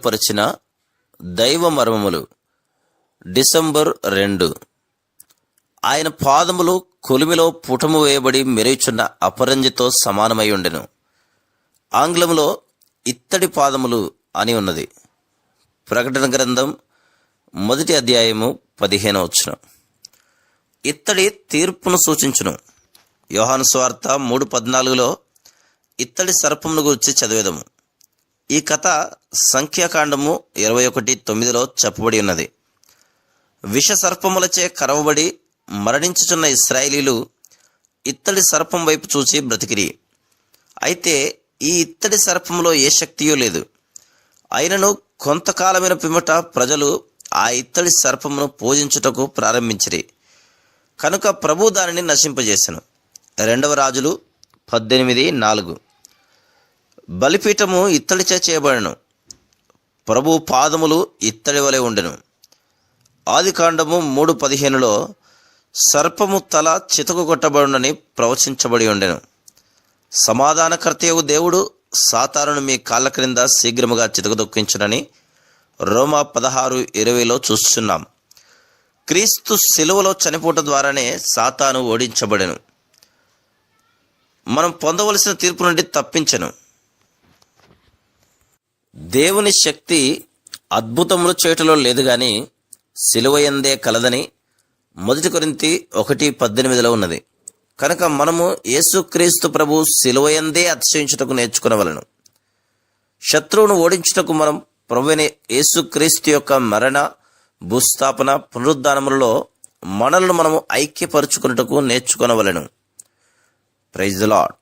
పరిచిన దైవ మర్మములు డిసెంబర్ 2. ఆయన పాదములు కొలిమిలో పుటము వేయబడి మెరుచున్న అపరంజితో సమానమై ఉండెను. ఆంగ్లంలో ఇత్తడి పాదములు అని ఉన్నది. ప్రకటన గ్రంథం 1వ అధ్యాయము 15వ వచనం. ఇత్తడి తీర్పును సూచించును. యోహాను సువార్త 3:14లో ఇత్తడి సర్పమును గురించి చదివేదము. ఈ కథ సంఖ్యాకాండము 21:9లో చెప్పబడి ఉన్నది. విష సర్పములచే కరవబడి మరణించుచున్న ఇశ్రాయేలీలు ఇత్తడి సర్పం వైపు చూసి బ్రతికిరి. అయితే ఈ ఇత్తడి సర్పంలో ఏ శక్తియూ లేదు. అయినను కొంతకాలమైన పిమ్మట ప్రజలు ఆ ఇత్తడి సర్పమును పూజించుటకు ప్రారంభించిరి. కనుక ప్రభు దానిని నశింపజేసెను. 2వ రాజులు 18:4. బలిపీఠము ఇత్తడిచే చేయబడెను. ప్రభు పాదములు ఇత్తడి వలె ఉండెను. ఆదికాండము 3:15లో సర్పము తల చితకు కొట్టబడునని ప్రవచించబడి ఉండెను. సమాధానకర్తయగు దేవుడు సాతానును మీ కాళ్ళ క్రింద శీఘ్రముగా చితకదొక్కించునని రోమా 16:20లో చూస్తున్నాం. క్రీస్తు శిలువలో చనిపోవట ద్వారానే సాతాను ఓడించబడెను. మనం పొందవలసిన తీర్పు నుండి తప్పించెను. దేవుని శక్తి అద్భుతములు చేయటంలో లేదు గాని సిలువయందే కలదని 1 కొరింథీ 1:18లో ఉన్నది. కనుక మనము యేసుక్రీస్తు ప్రభు సిలువయందే అతిశయించుటకు నేర్చుకునవలను. శత్రువును ఓడించుటకు మనం ప్రభువైన యేసుక్రీస్తు యొక్క మరణ, భూస్థాపన, పునరుద్ధానములలో మనలను మనము ఐక్యపరుచుకున్నటకు నేర్చుకునవలను. Praise the lord.